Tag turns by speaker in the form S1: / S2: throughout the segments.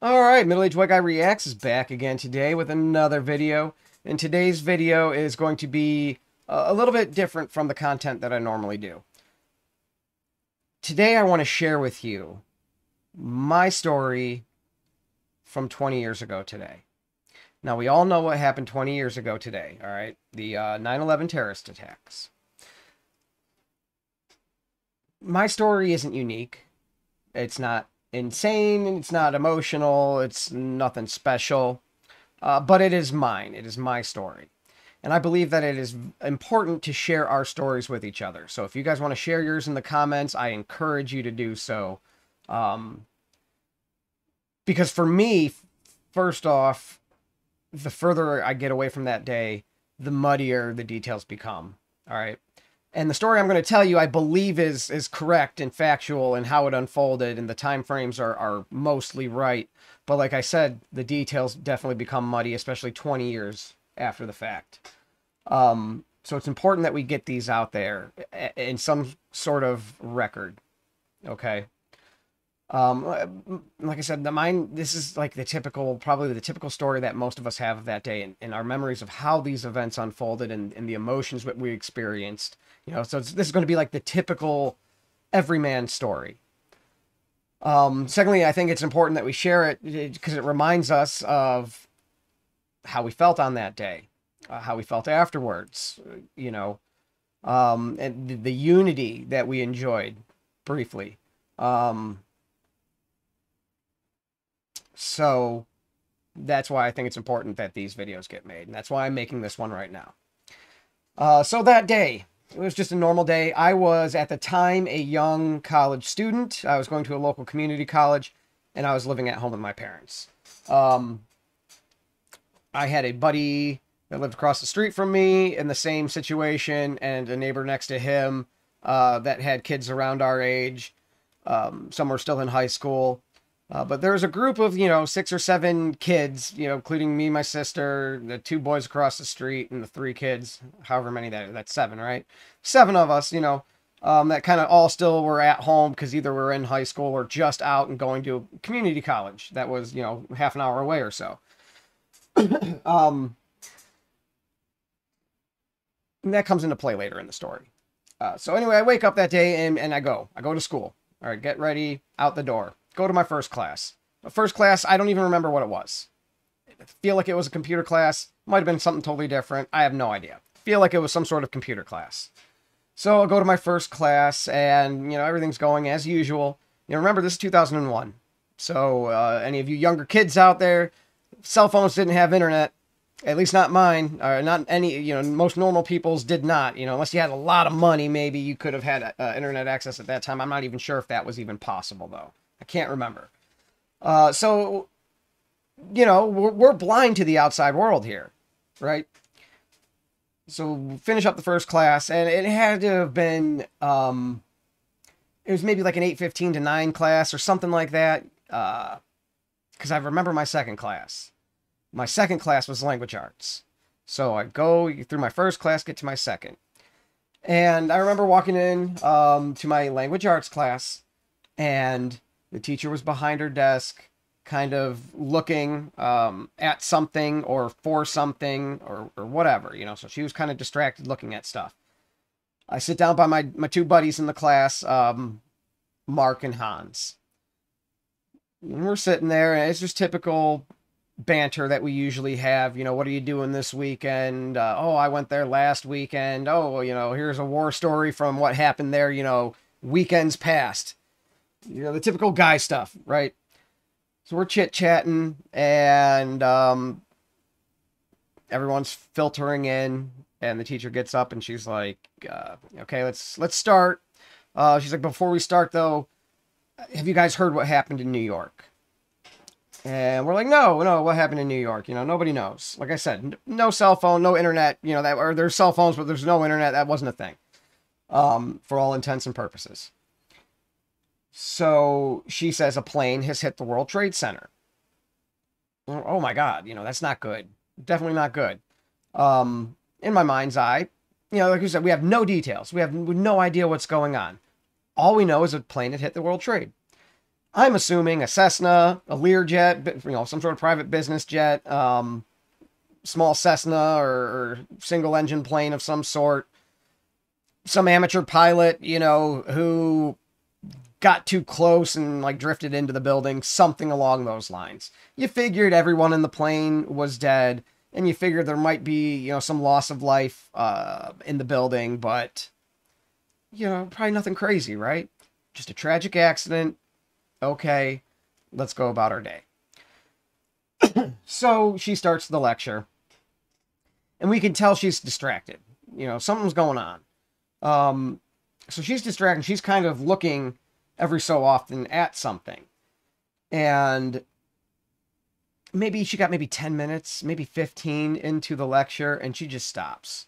S1: Alright, Middle-Aged White Guy Reacts is back again today with another video. And today's video is going to be a little bit different from the content that I normally do. Today I want to share with you my story from 20 years ago today. Now, we all know what happened 20 years ago today, alright? The 9/11 terrorist attacks. My story isn't unique. It's not insane, it's not emotional, it's nothing special, but it is mine. It is my story. And I believe that it is important to share our stories with each other. So if you guys want to share yours in the comments, I encourage you to do so. Because for me, first off, the further I get away from that day, the muddier the details become. All right. And the story I'm going to tell you, I believe is correct and factual in how it unfolded, and the time frames are mostly right. But like I said, the details definitely become muddy, especially 20 years after the fact. So it's important that we get these out there in some sort of record. Okay. Like I said, this is like probably the typical story that most of us have of that day, and our memories of how these events unfolded and the emotions that we experienced. So this is going to be like the typical everyman story. Secondly, I think it's important that we share it because it reminds us of how we felt on that day, how we felt afterwards, and the unity that we enjoyed briefly. So that's why I think it's important that these videos get made. And that's why I'm making this one right now. So that day, it was just a normal day. I was, at the time, a young college student. I was going to a local community college, and I was living at home with my parents. I had a buddy that lived across the street from me in the same situation, and a neighbor next to him that had kids around our age. Some were still in high school. But there was a group of, 6 or 7 kids, including me, my sister, the 2 boys across the street, and the 3 kids, however many that's 7, right? 7 of us, that kind of all still were at home because either we're in high school or just out and going to a community college that was, half an hour away or so. And that comes into play later in the story. So anyway, I wake up that day and I go to school. All right, get ready, out the door. Go to my first class. The first class, I don't even remember what it was. I feel like it was a computer class. Might have been something totally different. I have no idea. Feel like it was some sort of computer class. So I'll go to my first class, and, everything's going as usual. Remember, this is 2001. So any of you younger kids out there, cell phones didn't have internet. At least not mine. Not any, most normal people's did not. Unless you had a lot of money, maybe you could have had internet access at that time. I'm not even sure if that was even possible, though. I can't remember. So, we're blind to the outside world here, right? So finish up the first class, and it had to have been, it was maybe like an 8:15 to 9 class or something like that, because I remember my second class. My second class was language arts. So I go through my first class, get to my second. And I remember walking in to my language arts class, and the teacher was behind her desk, kind of looking at something or for something or whatever, so she was kind of distracted looking at stuff. I sit down by my 2 buddies in the class, Mark and Hans. And we're sitting there, and it's just typical banter that we usually have. What are you doing this weekend? Oh, I went there last weekend. Oh, here's a war story from what happened there, weekends past. The typical guy stuff, right? So we're chit-chatting, and everyone's filtering in, and the teacher gets up, and she's like, okay, let's start. She's like, before we start, though, have you guys heard what happened in New York? And we're like, no, what happened in New York? Nobody knows. Like I said, no cell phone, no internet, or there's cell phones, but there's no internet. That wasn't a thing, for all intents and purposes. So she says a plane has hit the World Trade Center. Oh my God, that's not good. Definitely not good. In my mind's eye, like you said, we have no details. We have no idea what's going on. All we know is a plane had hit the World Trade. I'm assuming a Cessna, a Learjet, some sort of private business jet, small Cessna or single engine plane of some sort. Some amateur pilot, who got too close and like drifted into the building, something along those lines. You figured everyone in the plane was dead, and you figured there might be, some loss of life in the building, but, probably nothing crazy, right? Just a tragic accident. Okay, let's go about our day. So she starts the lecture, and we can tell she's distracted. Something's going on. So she's distracted. She's kind of looking every so often at something. And she got 10 minutes, maybe 15 into the lecture, and she just stops.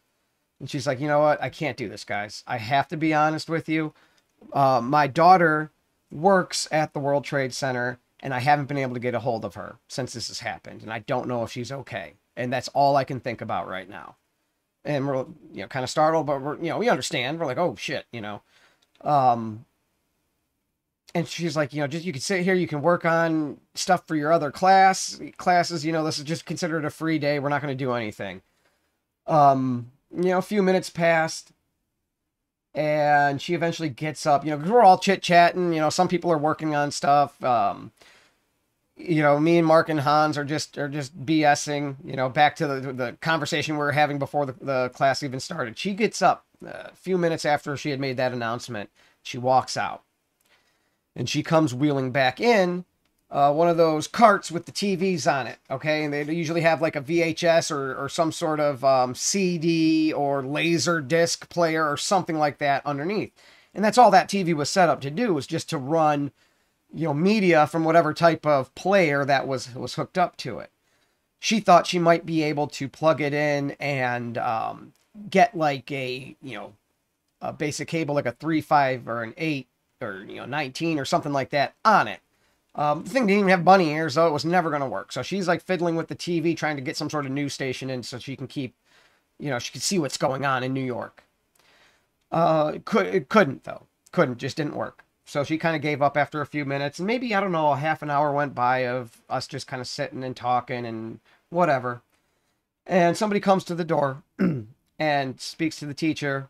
S1: And she's like, you know what? I can't do this, guys. I have to be honest with you. My daughter works at the World Trade Center, and I haven't been able to get a hold of her since this has happened. And I don't know if she's okay. And that's all I can think about right now. And we're, kind of startled, but we're, we understand. We're like, oh shit, and she's like, you can sit here, you can work on stuff for your other classes, this is just considered a free day. We're not going to do anything. A few minutes passed, and she eventually gets up, because we're all chit-chatting, some people are working on stuff. Me and Mark and Hans are just BSing, back to the conversation we were having before the class even started. She gets up a few minutes after she had made that announcement. She walks out. And she comes wheeling back in one of those carts with the TVs on it, okay? And they usually have like a VHS or some sort of CD or laser disc player or something like that underneath. And that's all that TV was set up to do, was just to run, media from whatever type of player that was hooked up to it. She thought she might be able to plug it in and get like a basic cable, like a 3, 5, or an 8, or 19 or something like that on it. The thing didn't even have bunny ears, so it was never going to work. So she's like fiddling with the TV, trying to get some sort of news station in so she can keep, she can see what's going on in New York. It couldn't though. Just didn't work. So she kind of gave up after a few minutes, and maybe, I don't know, a half an hour went by of us just kind of sitting and talking and whatever. And somebody comes to the door and speaks to the teacher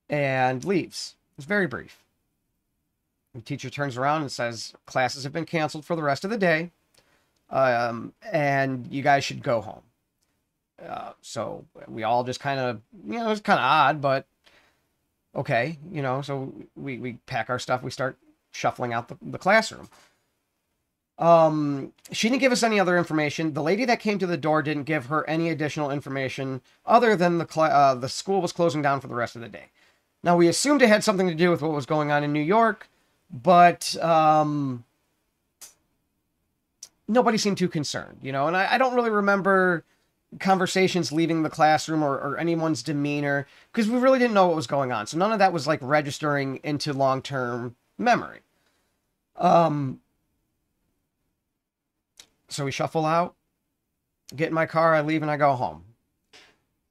S1: and leaves. It's very brief. The teacher turns around and says, classes have been canceled for the rest of the day, and you guys should go home. So we all just kind of, it was kind of odd, but okay, so we pack our stuff, we start shuffling out the classroom. She didn't give us any other information. The lady that came to the door didn't give her any additional information other than the school was closing down for the rest of the day. Now, we assumed it had something to do with what was going on in New York, but nobody seemed too concerned, and I don't really remember conversations leaving the classroom or anyone's demeanor, because we really didn't know what was going on. So none of that was like registering into long-term memory. So we shuffle out, get in my car, I leave, and I go home.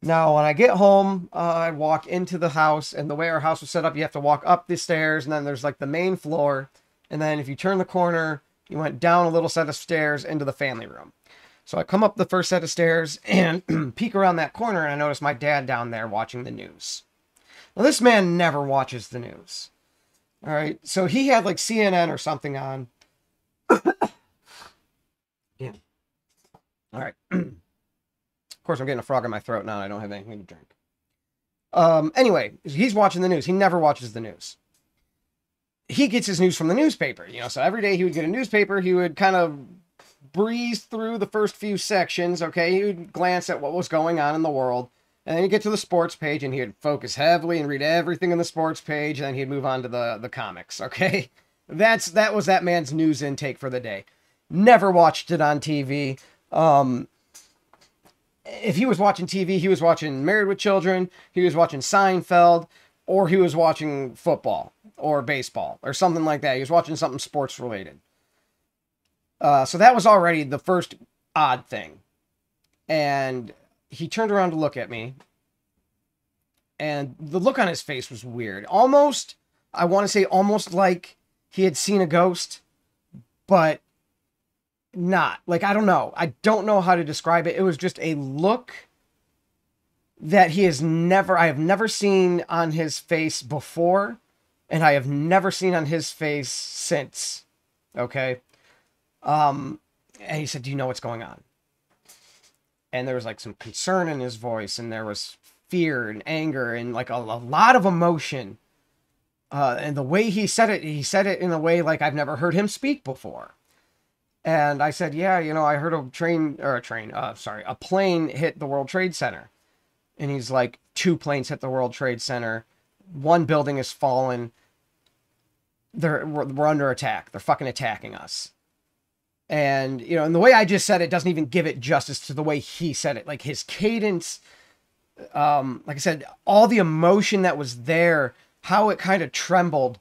S1: Now, when I get home, I walk into the house, and the way our house was set up, you have to walk up the stairs, and then there's like the main floor, and then if you turn the corner, you went down a little set of stairs into the family room. So I come up the first set of stairs and peek around that corner, and I notice my dad down there watching the news. Now, this man never watches the news. All right, so he had like CNN or something on. Yeah. All right. Of course, I'm getting a frog in my throat now, and I don't have anything to drink. Anyway, he's watching the news. He never watches the news. He gets his news from the newspaper, so every day he would get a newspaper. He would kind of breeze through the first few sections, okay? He would glance at what was going on in the world, and then he'd get to the sports page, and he would focus heavily and read everything in the sports page, and then he'd move on to the comics, okay? That was that man's news intake for the day. Never watched it on TV. If he was watching TV, he was watching Married with Children, he was watching Seinfeld, or he was watching football or baseball or something like that. He was watching something sports related. So that was already the first odd thing. And he turned around to look at me, and the look on his face was weird. Almost, I want to say almost like he had seen a ghost, but not. Like, I don't know. I don't know how to describe it. It was just a look that I have never seen on his face before, and I have never seen on his face since. Okay? And he said, "Do you know what's going on?" And there was like some concern in his voice, and there was fear and anger and like a lot of emotion. And the way he said it in a way like I've never heard him speak before. And I said, "Yeah, I heard a plane hit the World Trade Center." And he's like, "2 planes hit the World Trade Center. 1 building has fallen. We're under attack. They're fucking attacking us." And, and the way I just said it doesn't even give it justice to the way he said it. Like his cadence, like I said, all the emotion that was there, how it kind of trembled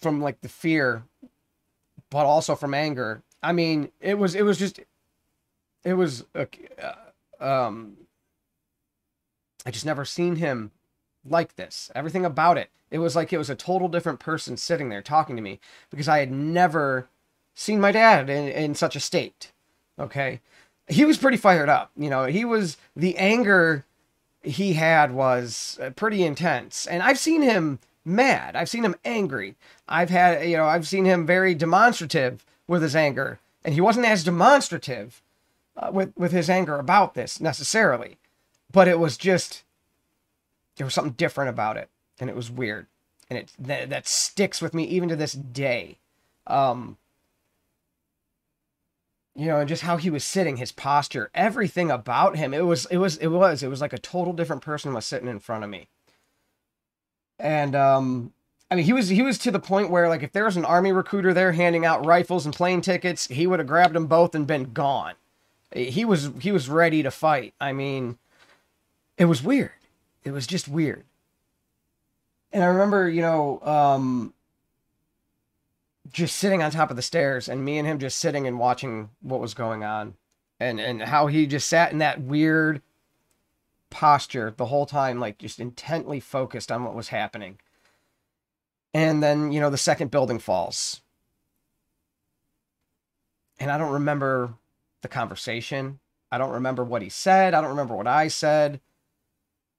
S1: from like the fear, but also from anger. I mean, I just never seen him like this. Everything about it. It was like it was a total different person sitting there talking to me, because I had never seen my dad in such a state. Okay. He was pretty fired up. The anger he had was pretty intense, and I've seen him mad. I've seen him angry. I've seen him very demonstrative with his anger, and he wasn't as demonstrative with his anger about this necessarily, but there was something different about it, and it was weird, and that sticks with me even to this day. And just how he was sitting, his posture, everything about him, it was like a total different person was sitting in front of me. And I mean, he was to the point where, like, if there was an army recruiter there handing out rifles and plane tickets, he would have grabbed them both and been gone. He was ready to fight. I mean, it was weird. It was just weird. And I remember, just sitting on top of the stairs, and me and him just sitting and watching what was going on, and how he just sat in that weird posture the whole time, like just intently focused on what was happening. And then, the second building falls. And I don't remember the conversation. I don't remember what he said. I don't remember what I said.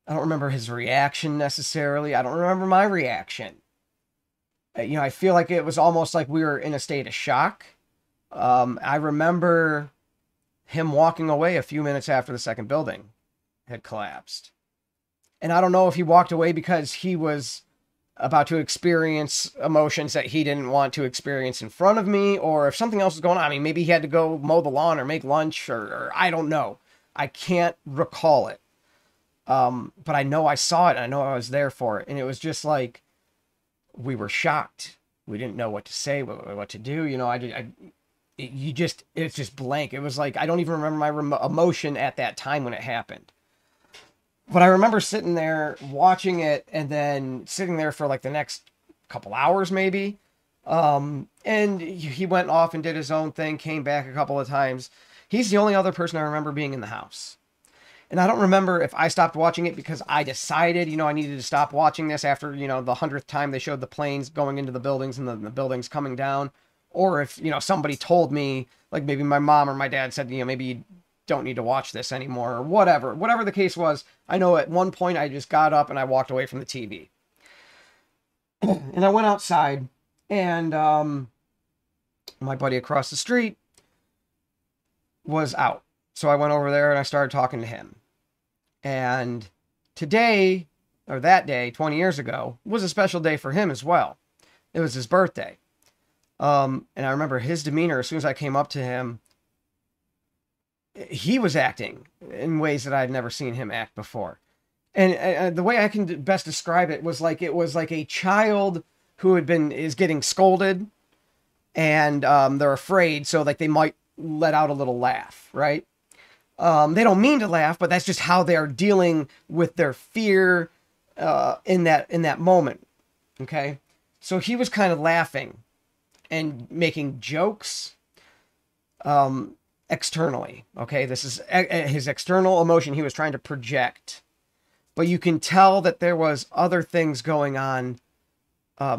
S1: I don't remember his reaction necessarily. I don't remember my reaction. I feel like it was almost like we were in a state of shock. I remember him walking away a few minutes after the second building had collapsed. And I don't know if he walked away because he was about to experience emotions that he didn't want to experience in front of me, or if something else was going on. I mean, maybe he had to go mow the lawn or make lunch, or I don't know. I can't recall it. But I know I saw it, and I know I was there for it. And it was just like, we were shocked. We didn't know what to say, what to do. It's just blank. It was like, I don't even remember my emotion at that time when it happened. But I remember sitting there watching it, and then sitting there for like the next couple hours maybe. And he went off and did his own thing, came back a couple of times. He's the only other person I remember being in the house. And I don't remember if I stopped watching it because I decided, I needed to stop watching this after, the 100th time they showed the planes going into the buildings and the buildings coming down. Or if, somebody told me, like maybe my mom or my dad said, maybe you don't need to watch this anymore, or whatever. Whatever the case was, I know at one point I just got up and I walked away from the TV. And I went outside, and my buddy across the street was out. So I went over there and I started talking to him. And today, or that day, 20 years ago, was a special day for him as well. It was his birthday. And I remember his demeanor as soon as I came up to him. He was acting in ways that I'd never seen him act before. And the way I can best describe it was like a child who is getting scolded, and they're afraid, so like they might let out a little laugh, right? They don't mean to laugh, but that's just how they're dealing with their fear in that moment. Okay, so he was kind of laughing and making jokes externally. Okay, this is his external emotion he was trying to project, but you can tell that there was other things going on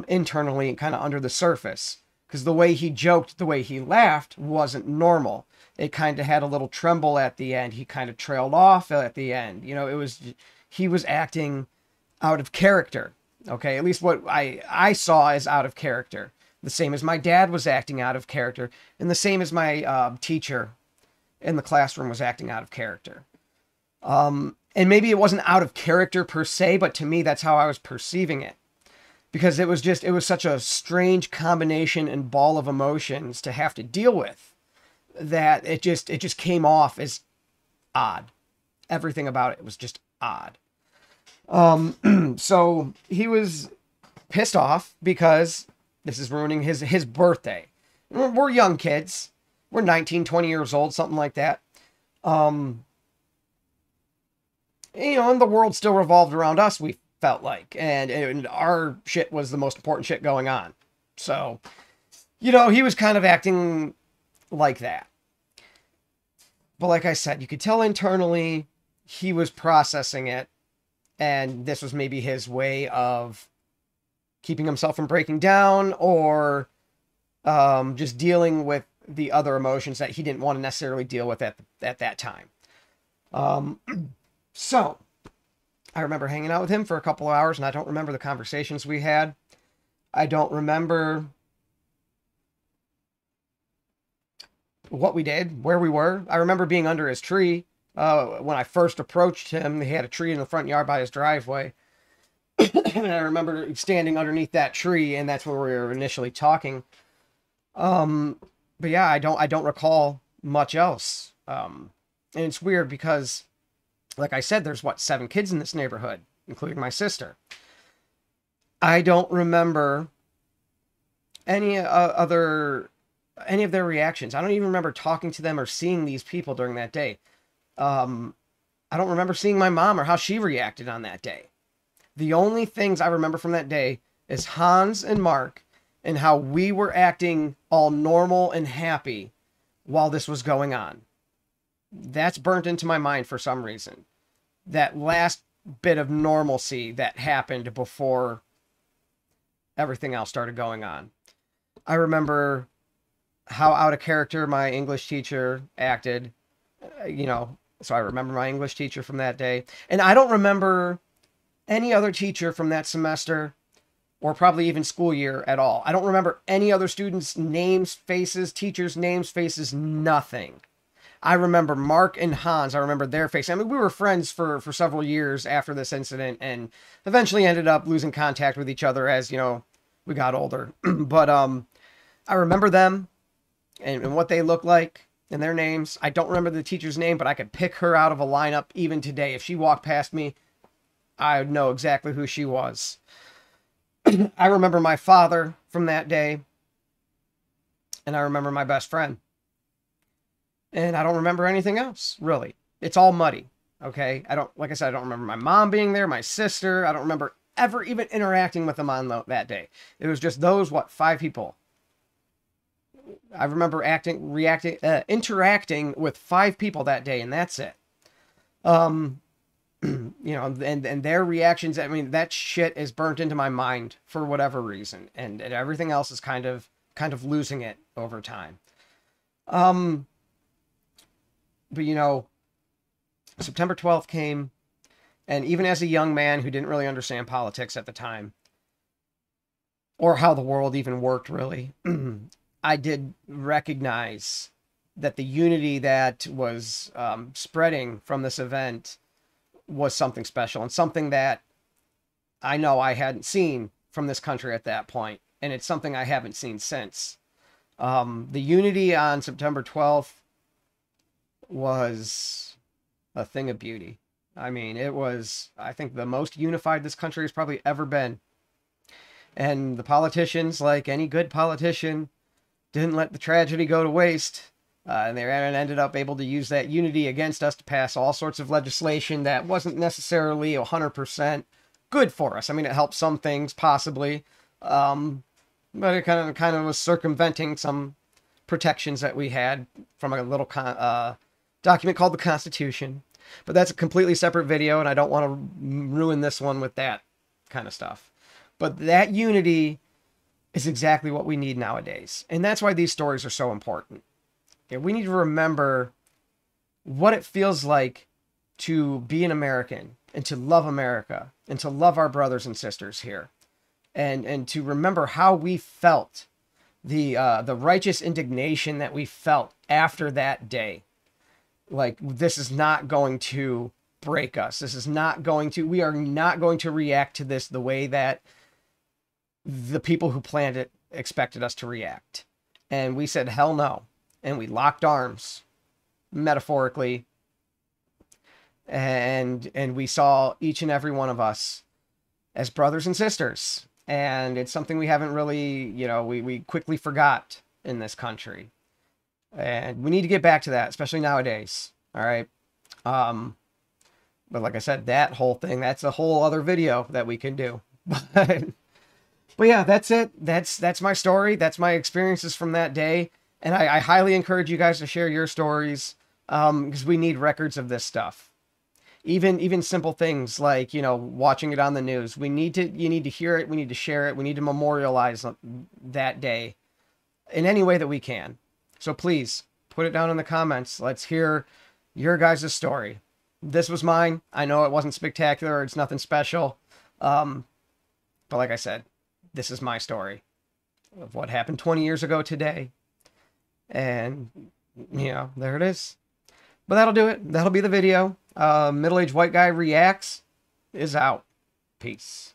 S1: internally and kind of under the surface. Because the way he joked, the way he laughed wasn't normal. It kind of had a little tremble at the end. He kind of trailed off at the end. You know, he was acting out of character. Okay, at least what I saw as out of character. The same as my dad was acting out of character, and the same as my teacher in the classroom was acting out of character. And maybe it wasn't out of character per se, but to me, that's how I was perceiving it. Because it was such a strange combination and ball of emotions to have to deal with, that it just came off as odd. Everything about it was just odd. So he was pissed off because this is ruining his birthday. We're young kids. We're 19, 20 years old, something like that. You know, and the world still revolved around us, we felt like. And our shit was the most important shit going on. So, you know, he was kind of acting like that. But like I said, you could tell internally he was processing it. And this was maybe his way of keeping himself from breaking down, or just dealing with the other emotions that he didn't want to necessarily deal with at that time. So, I remember hanging out with him for a couple of hours, and I don't remember the conversations we had. I don't remember what we did, where we were. I remember being under his tree. When I first approached him, he had a tree in the front yard by his driveway. And I remember standing underneath that tree, and that's where we were initially talking. But yeah, I don't recall much else. And it's weird because, like I said, there's 7 kids in this neighborhood, including my sister. I don't remember any of their reactions. I don't even remember talking to them or seeing these people during that day. I don't remember seeing my mom or how she reacted on that day. The only things I remember from that day is Hans and Mark and how we were acting all normal and happy while this was going on. That's burnt into my mind for some reason. That last bit of normalcy that happened before everything else started going on. I remember how out of character my English teacher acted, you know, so I remember my English teacher from that day. And I don't remember any other teacher from that semester, or probably even school year at all. I don't remember any other students' names, faces, teachers' names, faces, nothing. I remember Mark and Hans. I remember their faces. I mean, we were friends for several years after this incident, and eventually ended up losing contact with each other as, you know, we got older. But I remember them and what they looked like and their names. I don't remember the teacher's name, but I could pick her out of a lineup even today. If she walked past me, I would know exactly who she was. I remember my father from that day, and I remember my best friend. And I don't remember anything else, really. It's all muddy, okay? Like I said, I don't remember my mom being there, my sister. I don't remember ever even interacting with them on that day. It was just those, 5 people. I remember interacting with 5 people that day, and that's it. You know, and their reactions, I mean, that shit is burnt into my mind for whatever reason, and everything else is kind of losing it over time. But you know, September 12th came, and even as a young man who didn't really understand politics at the time, or how the world even worked really, I did recognize that the unity that was spreading from this event was something special, and something that I know I hadn't seen from this country at that point, and it's something I haven't seen since. The unity on September 12th was a thing of beauty. I mean, it was, I think, the most unified this country has probably ever been. And the politicians, like any good politician, didn't let the tragedy go to waste. And they ended up able to use that unity against us to pass all sorts of legislation that wasn't necessarily 100% good for us. I mean, it helped some things, possibly. But it kind of was circumventing some protections that we had from a little document called the Constitution. But that's a completely separate video, and I don't want to ruin this one with that kind of stuff. But that unity is exactly what we need nowadays. And that's why these stories are so important. Okay, we need to remember what it feels like to be an American and to love America and to love our brothers and sisters here. And to remember how we felt, the righteous indignation that we felt after that day. Like, this is not going to break us. We are not going to react to this the way that the people who planned it expected us to react. And we said, hell no. And we locked arms, metaphorically. And we saw each and every one of us as brothers and sisters. And it's something we haven't really, we quickly forgot in this country. And we need to get back to that, especially nowadays. All right. But like I said, that whole thing, that's a whole other video that we can do. But yeah, that's it. That's my story. That's my experiences from that day. And I highly encourage you guys to share your stories, because we need records of this stuff. Even simple things like, watching it on the news. You need to hear it. We need to share it. We need to memorialize that day in any way that we can. So please put it down in the comments. Let's hear your guys' story. This was mine. I know it wasn't spectacular. It's nothing special. But like I said, this is my story of what happened 20 years ago today. And, there it is. But that'll do it. That'll be the video. Middle-aged white guy reacts is out. Peace.